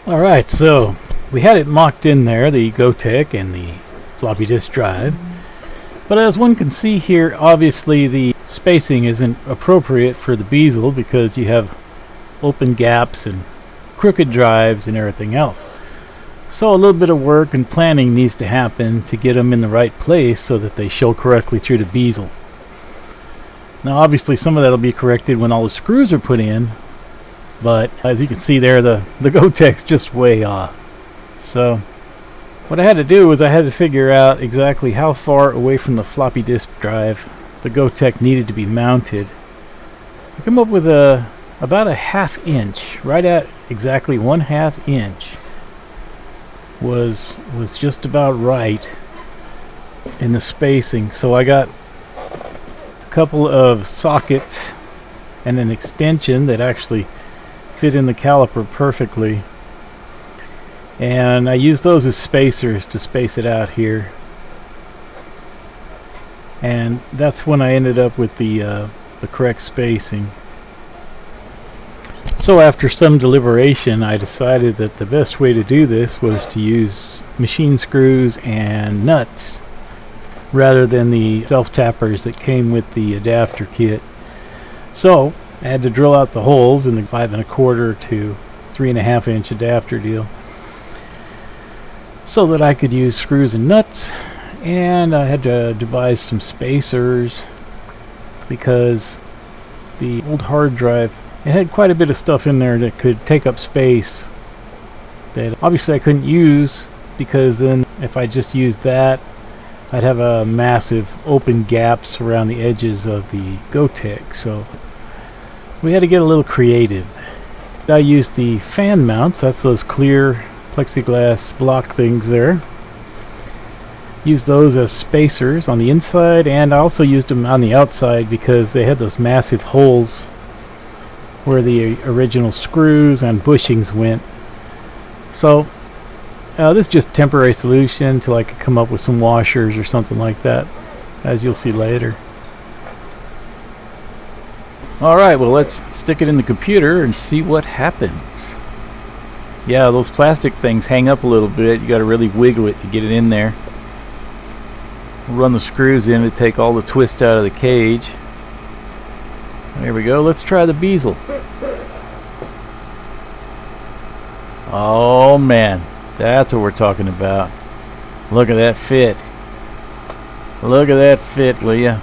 Alright, so we had it mocked in there, the GoTek and the floppy disk drive. But as one can see here, obviously the spacing isn't appropriate for the bezel because you have open gaps and crooked drives and everything else. So a little bit of work and planning needs to happen to get them in the right place so that they show correctly through the bezel. Now obviously some of that will be corrected when all the screws are put in, but as you can see there, the GoTek's just way off. So what I had to do was I had to figure out exactly how far away from the floppy disk drive the GoTek needed to be mounted. I come up with about a ½ inch, right at exactly 1/2 inch was just about right in the spacing. So I got a couple of sockets and an extension that actually fit in the caliper perfectly, and I used those as spacers to space it out here, and that's when I ended up with the correct spacing. So after some deliberation, I decided that the best way to do this was to use machine screws and nuts rather than the self-tappers that came with the adapter kit. So I had to drill out the holes in the 5 1/4 to 3.5 inch adapter deal so that I could use screws and nuts, and I had to devise some spacers because the old hard drive, it had quite a bit of stuff in there that could take up space that obviously I couldn't use, because then if I just used that, I'd have a massive open gaps around the edges of the GoTek. So we had to get a little creative. I used the fan mounts, that's those clear plexiglass block things there. Used those as spacers on the inside, and I also used them on the outside because they had those massive holes where the original screws and bushings went. So this is just a temporary solution until I could come up with some washers or something like that, as you'll see later. Alright, well, let's stick it in the computer and see what happens. Yeah, those plastic things hang up a little bit. You got to really wiggle it to get it in there. Run the screws in to take all the twist out of the cage. There we go. Let's try the bezel. Oh man, that's what we're talking about. Look at that fit. Look at that fit, will ya?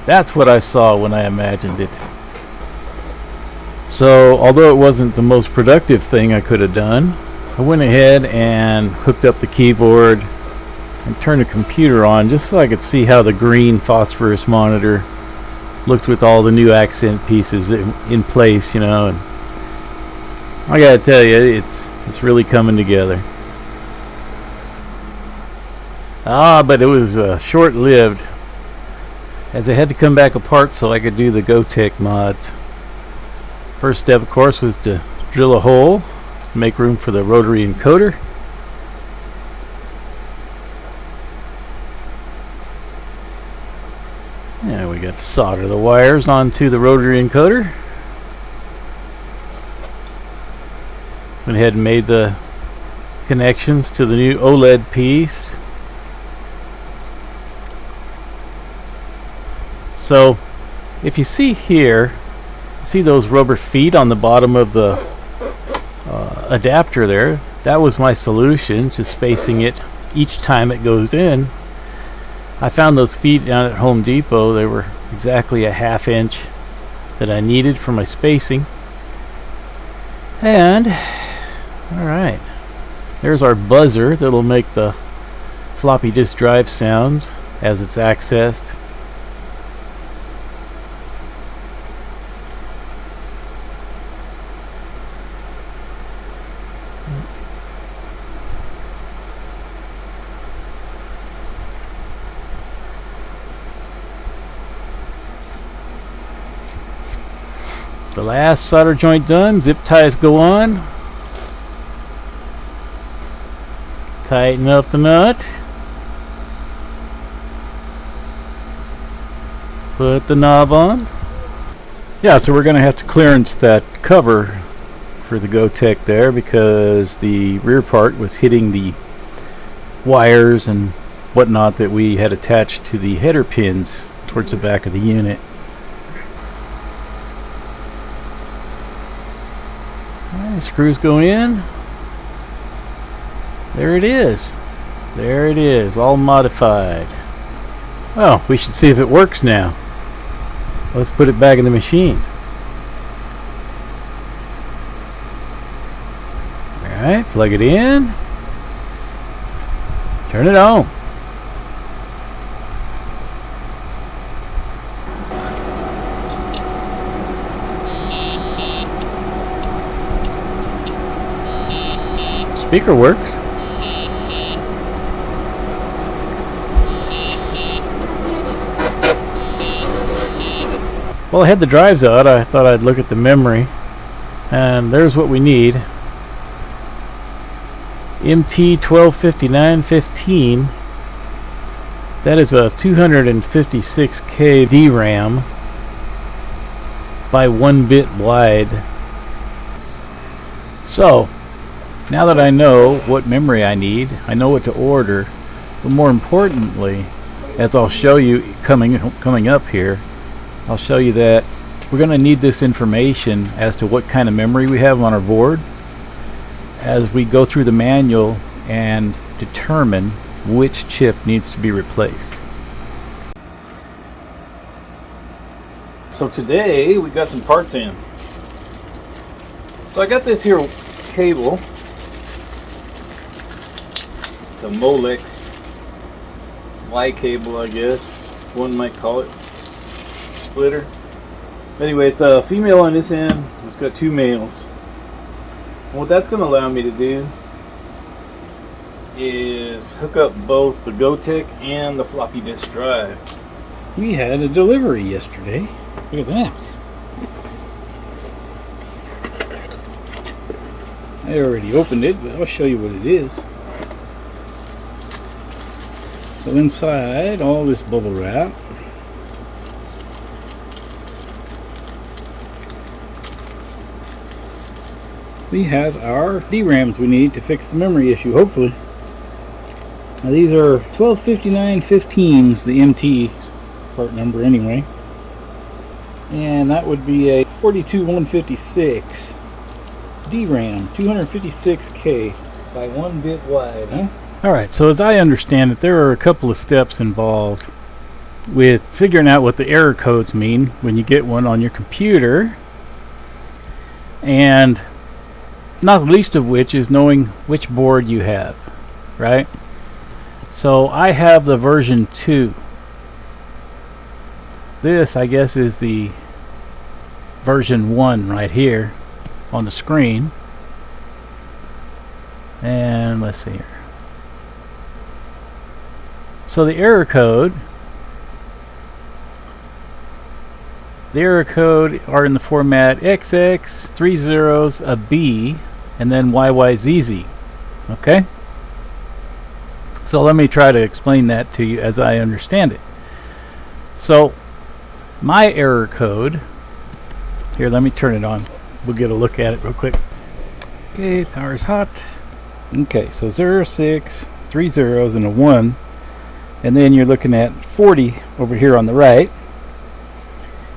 That's what I saw when I imagined it. So, although it wasn't the most productive thing I could have done, I went ahead and hooked up the keyboard and turned the computer on just so I could see how the green phosphorus monitor looked with all the new accent pieces in place, you know. And I gotta tell you, it's really coming together. But it was short-lived, as it had to come back apart so I could do the GoTek mods. First step, of course, was to drill a hole, make room for the rotary encoder. Yeah, we got to solder the wires onto the rotary encoder. Went ahead and made the connections to the new OLED piece. So, if you see here, see those rubber feet on the bottom of the adapter there? That was my solution to spacing it each time it goes in. I found those feet down at Home Depot. They were exactly a ½ inch that I needed for my spacing. And alright, there's our buzzer that'll make the floppy disk drive sounds as it's accessed. The last solder joint done, zip ties go on. Tighten up the nut. Put the knob on. Yeah, so we're going to have to clearance that cover for the GoTek there because the rear part was hitting the wires and whatnot that we had attached to the header pins towards the back of the unit. Alright, screws go in. There it is. There it is, all modified. Well, we should see if it works now. Let's put it back in the machine. Alright, plug it in. Turn it on. Speaker works. Well, I had the drives out. I thought I'd look at the memory. And there's what we need. MT125915. That is a 256K DRAM by 1 bit wide. So, now that I know what memory I need, I know what to order, but more importantly, as I'll show you coming up here, I'll show you that we're going to need this information as to what kind of memory we have on our board as we go through the manual and determine which chip needs to be replaced. So today we got some parts in. So I got this here cable. It's a Molex Y cable, I guess one might call it. Splitter. Anyway, it's a female on this end. It's got 2 males. And what that's going to allow me to do is hook up both the GoTek and the floppy disk drive. We had a delivery yesterday. Look at that. I already opened it, but I'll show you what it is. So inside all this bubble wrap, we have our DRAMs we need to fix the memory issue, hopefully. Now these are 125915s, the MT part number anyway. And that would be a 42156 DRAM, 256K by 1 bit wide, huh? Alright, so as I understand it, there are a couple of steps involved with figuring out what the error codes mean when you get one on your computer, and not the least of which is knowing which board you have, right? So I have the version 2. This, I guess, is the version 1 right here on the screen. And let's see here. So the error code are in the format XX, 3 zeros, a B, and then YYZZ. Okay? So let me try to explain that to you as I understand it. So my error code, here, let me turn it on. We'll get a look at it real quick. Okay, power's hot. Okay, so 0, 6, 3 zeros, and a 1. And then you're looking at 40 over here on the right.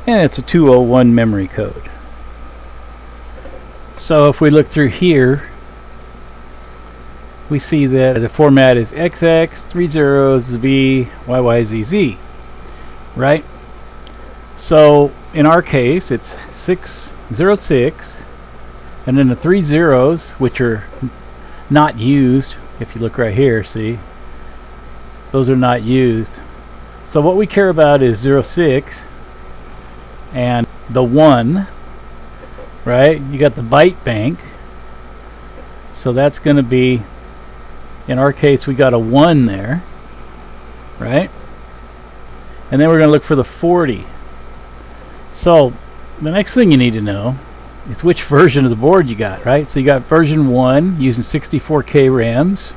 And it's a 201 memory code. So if we look through here, we see that the format is XX, 3 zeros, B, YYZZ, right? So in our case, it's 606, and then the 3 zeros, which are not used. If you look right here, see, those are not used. So what we care about is 06 and the 1, right? You got the byte bank, so that's going to be, in our case, we got a 1 there, right? And then we're going to look for the 40. So the next thing you need to know is which version of the board you got, right? So you got version 1 using 64K RAMs.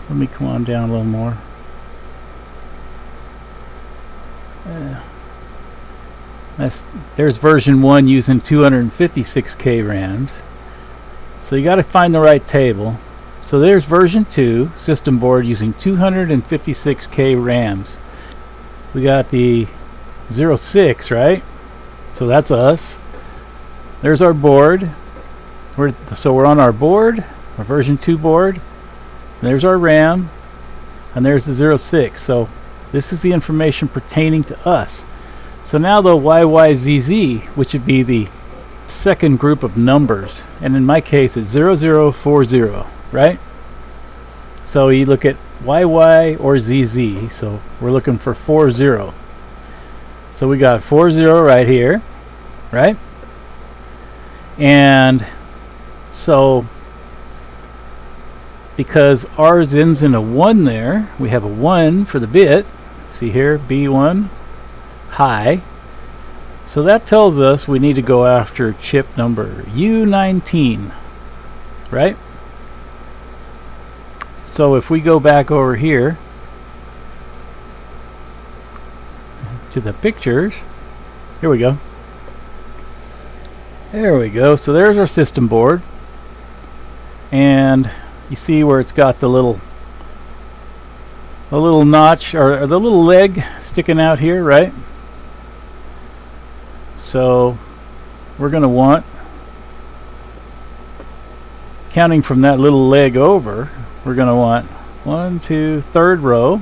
Let me come on down a little more. There's version 1 using 256K RAMs. So you got to find the right table. So there's version 2 system board using 256K RAMs. We got the 06, right? So that's us. There's our board. So we're on our board, our version 2 board. There's our RAM, and there's the 06. So this is the information pertaining to us. So now the YYZZ, which would be the second group of numbers, and in my case it's 0040, right? So you look at YY or ZZ, so we're looking for 40. So we got 40 right here, right? And so because ours ends in a 1 there, we have a 1 for the bit. See here, B1 high. So that tells us we need to go after chip number U19, right? So if we go back over here to the pictures, here we go. There we go. So there's our system board, and you see where it's got the little notch, or the little leg sticking out here, right? So we're going to want, counting from that little leg over, we're going to want 1, 2, third row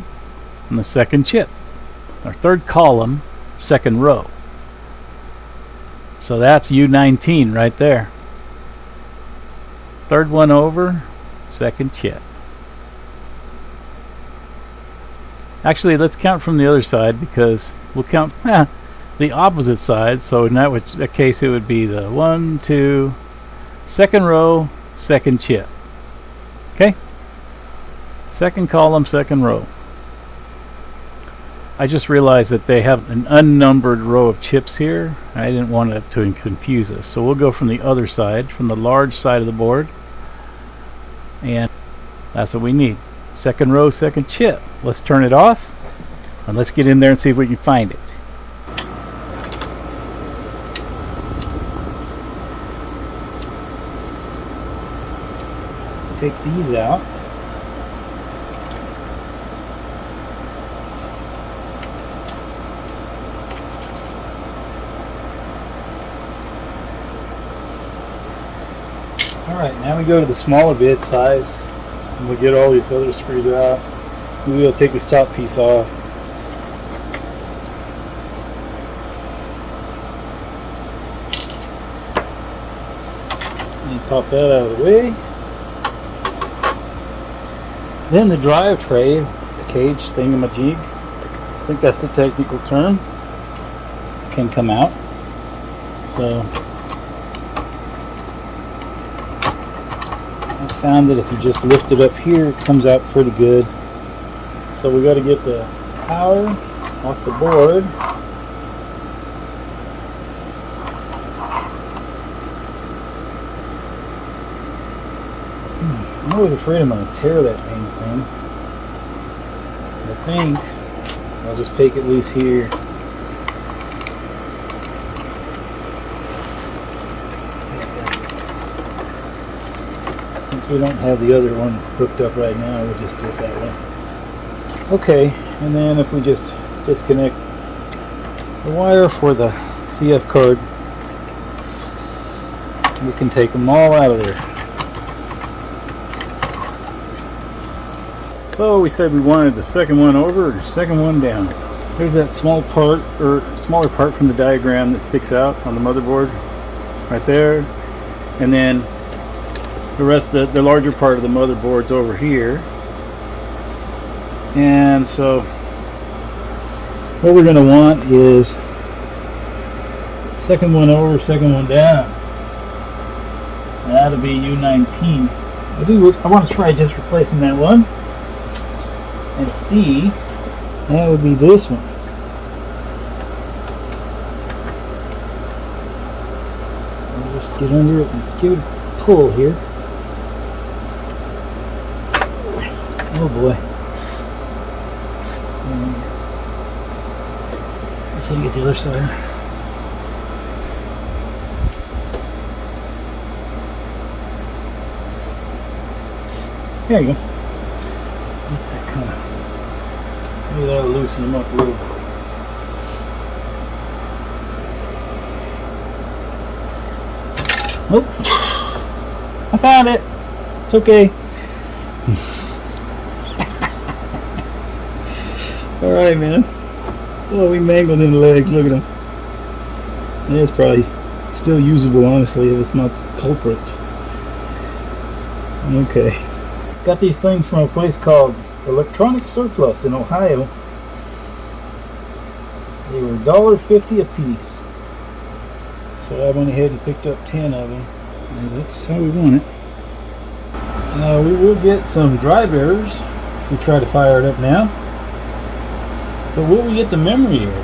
on the second chip, or third column, second row. So that's U19 right there. Third one over, second chip. Actually, let's count from the other side, because we'll count the opposite side. So in that case, it would be the 1, 2, second row, second chip. Okay? Second column, second row. I just realized that they have an unnumbered row of chips here. I didn't want it to confuse us. So we'll go from the other side, from the large side of the board. And that's what we need. Second row, second chip. Let's turn it off, and let's get in there and see if we can find it. Take these out. Alright, now we go to the smaller bit size, and we get all these other screws out. We'll take this top piece off. And pop that out of the way. Then the drive tray, the cage thingamajig, I think that's the technical term, can come out. So I found that if you just lift it up here, it comes out pretty good. So we got to get the power off the board. I'm always afraid I'm going to tear that dang thing. I think I'll just take it loose here. Since we don't have the other one hooked up right now, we'll just do it that way. Okay, and then if we just disconnect the wire for the CF card, we can take them all out of there. So we said we wanted the second one over, or second one down. There's that small part, or smaller part from the diagram that sticks out on the motherboard, right there, and then the rest of the larger part of the motherboard's over here. And so what we're going to want is second one over, second one down. And that'll be U19. I want to try just replacing that one and see. That would be this one. So I'll just get under it and give it a pull here. Oh boy. Let's see, get the other side. There you go. Get that kind of, maybe that'll loosen them up a little. Oh, I found it. It's okay. All right, man. Oh, we mangled in the legs. Look at them. Yeah, it's probably still usable, honestly, if it's not the culprit. Okay. Got these things from a place called Electronic Surplus in Ohio. They were $1.50 a piece. So I went ahead and picked up 10 of them. And that's how we want it. Now we will get some drive errors if we try to fire it up now. But will we get the memory error?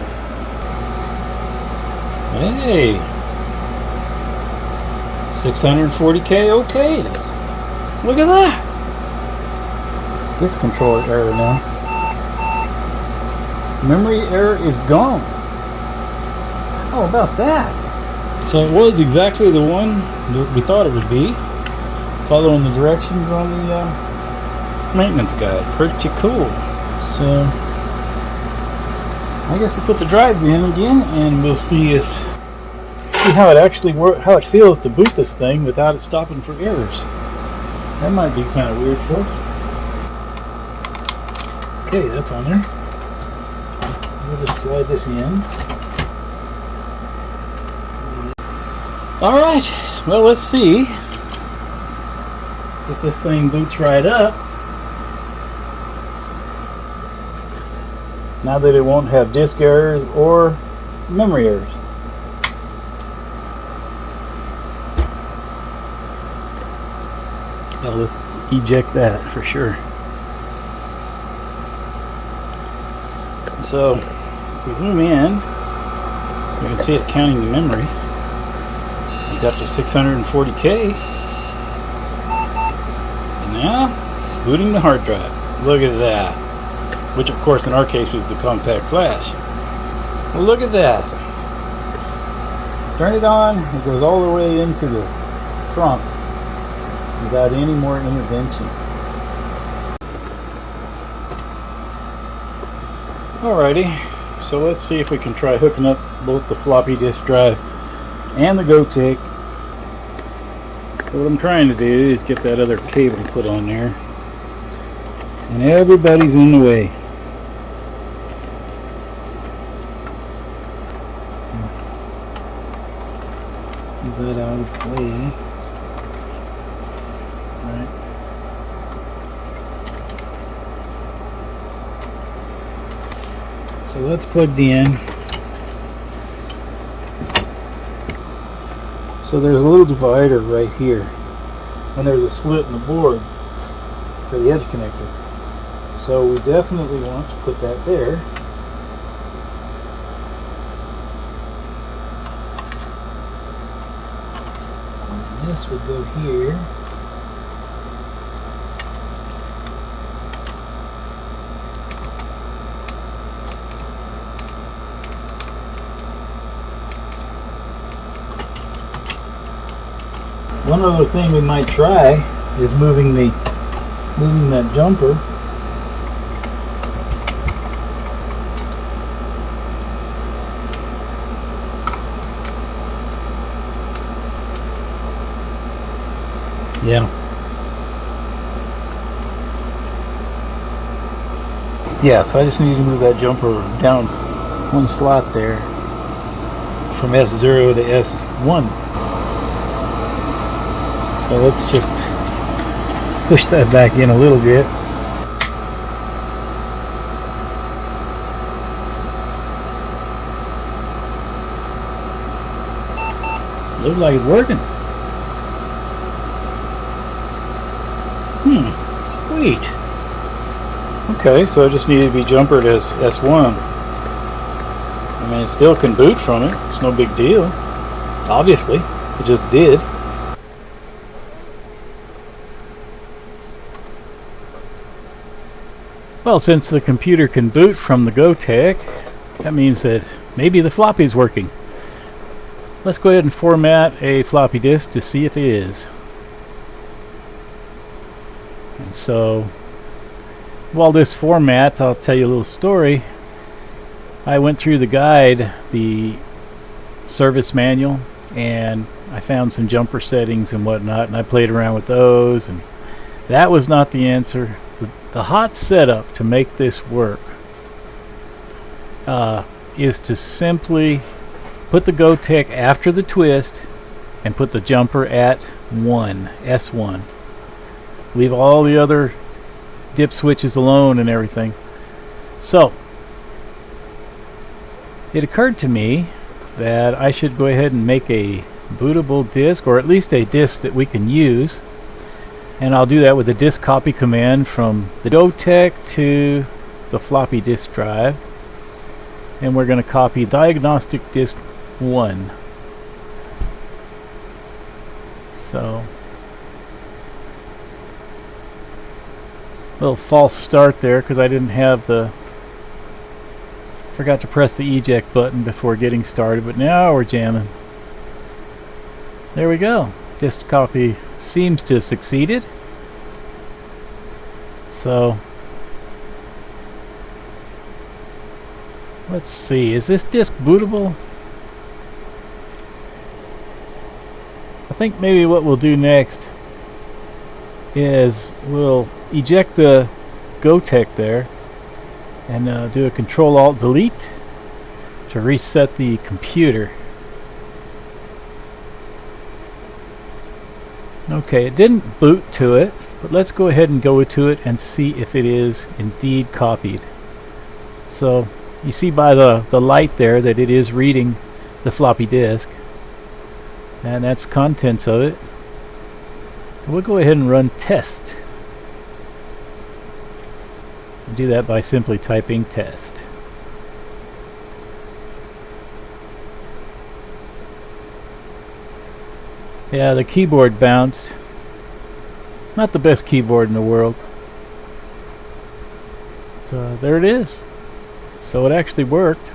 Hey! 640K okay. Look at that! This controller error now. Memory error is gone. How about that? So it was exactly the one that we thought it would be, following the directions on the maintenance guide. Pretty cool. So I guess we'll put the drives in again, and we'll see how it actually how it feels to boot this thing without it stopping for errors. That might be kind of weird for us. Okay, that's on there. We'll just slide this in. Alright, well, let's see if this thing boots right up. Now that it won't have disk errors or memory errors. Well, let's eject that for sure. So, if we zoom in, you can see it counting the memory. We got to 640K. And now, it's booting the hard drive. Look at that. Which, of course, in our case is the Compaq flash. Well, look at that. Turn it on, it goes all the way into the front without any more intervention. Alrighty, so let's see if we can try hooking up both the floppy disk drive and the GoTek. So what I'm trying to do is get that other cable put on there, and everybody's in the way. Move that out of the way. Alright. So that's plugged in. So there's a little divider right here, and there's a split in the board for the edge connector. So we definitely want to put that there. And this would go here. One other thing we might try is moving that jumper. Yeah, so I just need to move that jumper down one slot there from S0 to S1. So let's just push that back in a little bit. Looks like it's working. Sweet. Okay, so I just needed to be jumpered as S1. I mean, it still can boot from it. It's no big deal. Obviously, it just did. Well, since the computer can boot from the GoTek, that means that maybe the floppy's working. Let's go ahead and format a floppy disk to see if it is. So while this formats, I'll tell you a little story. I went through the guide, the service manual, and I found some jumper settings and whatnot, and I played around with those, and that was not the answer. The hot setup to make this work is to simply put the GoTek after the twist and put the jumper at S1. Leave all the other dip switches alone and everything. So it occurred to me that I should go ahead and make a bootable disk, or at least a disk that we can use, and I'll do that with the disk copy command from the GoTek to the floppy disk drive, and we're going to copy diagnostic disk 1. So little false start there because I didn't have forgot to press the eject button before getting started, but now we're jamming. There we go. Disk copy seems to have succeeded. So let's see, is this disk bootable? I think maybe what we'll do next is we'll eject the GoTek there and do a Control-Alt-Delete to reset the computer. Okay, it didn't boot to it, but let's go ahead and go to it and see if it is indeed copied. So you see by the light there that it is reading the floppy disk, and that's contents of it. We'll go ahead and run test. Do that by simply typing test. Yeah, the keyboard bounced. Not the best keyboard in the world. So there it is. So it actually worked.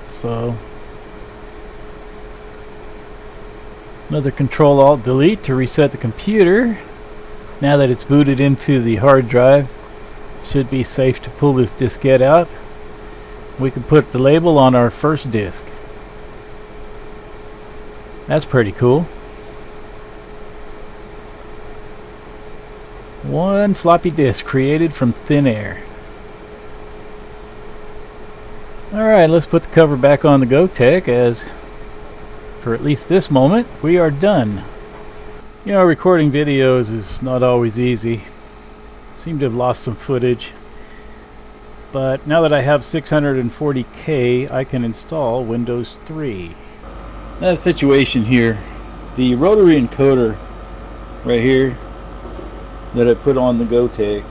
So another Control-Alt-Delete to reset the computer. Now that it's booted into the hard drive, should be safe to pull this diskette out. We can put the label on our first disk. That's pretty cool. One floppy disk created from thin air. Alright, let's put the cover back on the GoTek, as for at least this moment, we are done. You know, recording videos is not always easy. Seem to have lost some footage. But now that I have 640K, I can install Windows 3. That situation here, the rotary encoder right here that I put on the GoTek,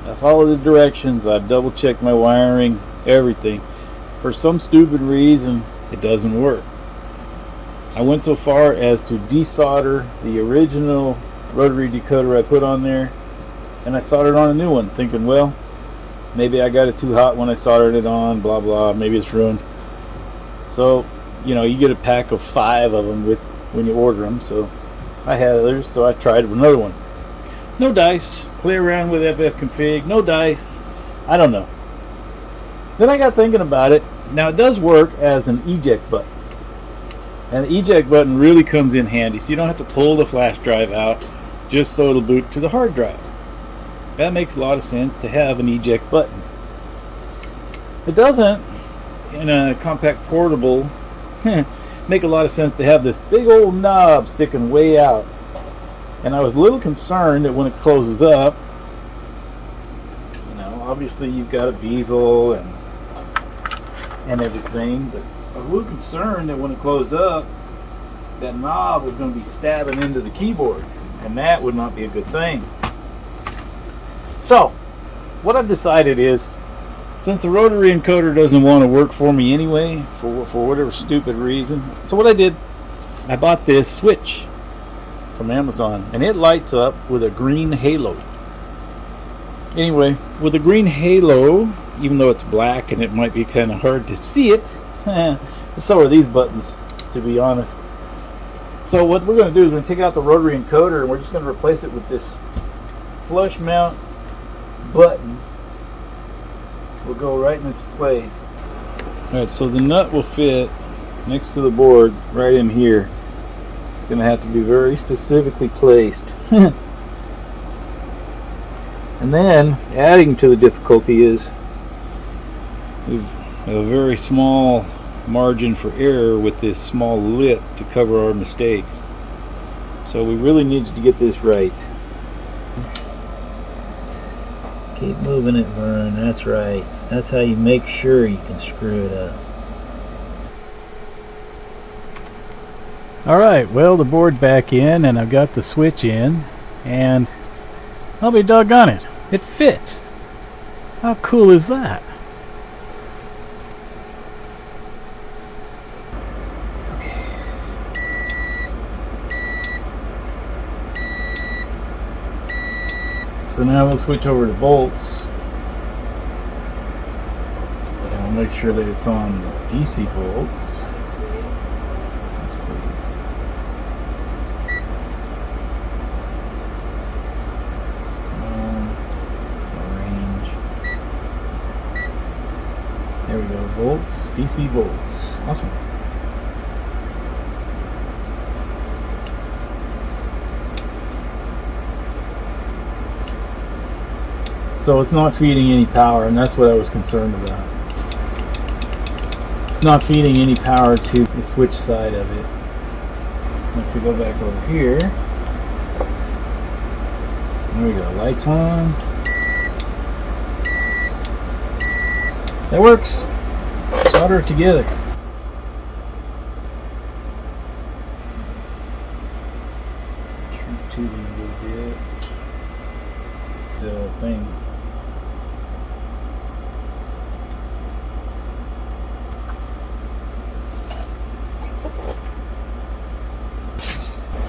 I followed the directions, I've double checked my wiring, everything. For some stupid reason, it doesn't work. I went so far as to desolder the original rotary decoder I put on there, and I soldered on a new one, thinking, well, maybe I got it too hot when I soldered it on, blah blah, maybe it's ruined. So, you know, you get a pack of 5 of them when you order them, so I had others, so I tried with another one. No dice. Play around with ffconfig, no dice. I don't know. Then I got thinking about it. Now it does work as an eject button. And the eject button really comes in handy, so you don't have to pull the flash drive out just so it'll boot to the hard drive. That makes a lot of sense to have an eject button. It doesn't, in a Compaq portable, make a lot of sense to have this big old knob sticking way out. And I was a little concerned that when it closes up, you know, obviously you've got a bezel and everything, but I was a little concerned that when it closed up, that knob was going to be stabbing into the keyboard, and that would not be a good thing. So, what I've decided is, since the rotary encoder doesn't want to work for me anyway, for whatever stupid reason, so what I did, I bought this switch from Amazon, and it lights up with a green halo. Anyway, with a green halo, even though it's black and it might be kind of hard to see it, so are these buttons, to be honest. So what we're going to do is we're going to take out the rotary encoder and we're just going to replace it with this flush mount button. Will go right in its place. Alright, so the nut will fit next to the board right in here. It's going to have to be very specifically placed. And then, adding to the difficulty is we've a very small margin for error with this small lip to cover our mistakes. So we really need to get this right. Keep moving it, Vern. That's right. That's how you make sure you can screw it up. Alright, well, the board back in and I've got the switch in, and I'll be doggone it. It fits. How cool is that? So now we'll switch over to volts. And we'll make sure that it's on DC volts. Let's see. Range. There we go. Volts. DC volts. Awesome. So it's not feeding any power, and that's what I was concerned about. It's not feeding any power to the switch side of it. And if we go back over here, there we go, lights on. That works. Solder it together. Tubing a little bit. The thing.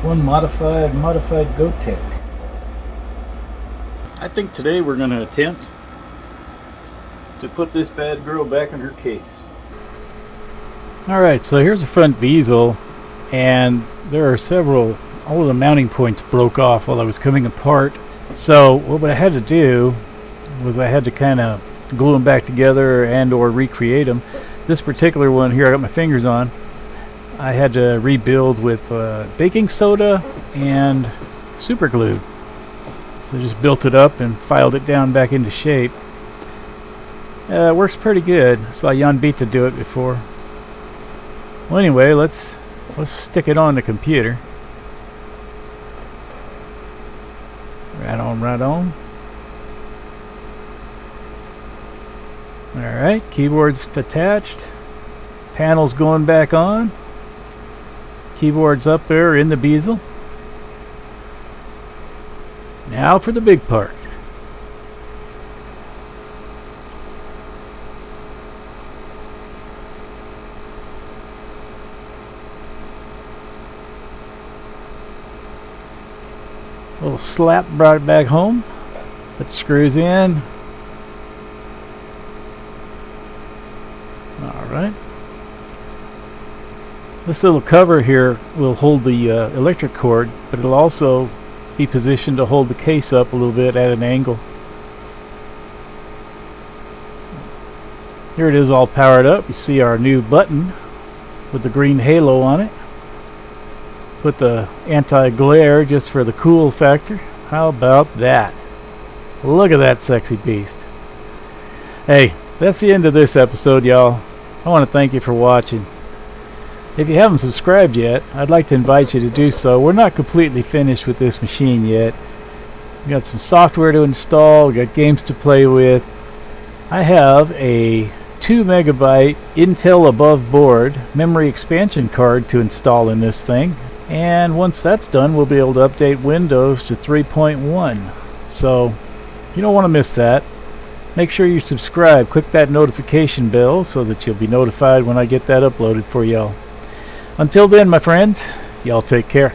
One modified GoTek. I think today we're going to attempt to put this bad girl back in her case. Alright, so here's a front bezel, and there are several, all of the mounting points broke off while I was coming apart. So what I had to do was I had to kind of glue them back together and or recreate them. This particular one here I got my fingers on, I had to rebuild with baking soda and super glue. So I just built it up and filed it down back into shape. It works pretty good. I saw Jan Bita do it before. Well, anyway, let's stick it on the computer. Right on, right on. Alright, keyboard's attached. Panel's going back on. Keyboard's up there in the bezel. Now for the big part. A little slap brought it back home. Put the screws in. Alright. This little cover here will hold the electric cord, but it'll also be positioned to hold the case up a little bit at an angle. Here it is all powered up. You see our new button with the green halo on it. Put the anti-glare just for the cool factor. How about that? Look at that sexy beast. Hey, that's the end of this episode, y'all. I want to thank you for watching. If you haven't subscribed yet, I'd like to invite you to do so. We're not completely finished with this machine yet. We've got some software to install, we've got games to play with. I have a 2 megabyte Intel above board memory expansion card to install in this thing. And once that's done, we'll be able to update Windows to 3.1. So, you don't want to miss that. Make sure you subscribe. Click that notification bell so that you'll be notified when I get that uploaded for y'all. Until then, my friends, y'all take care.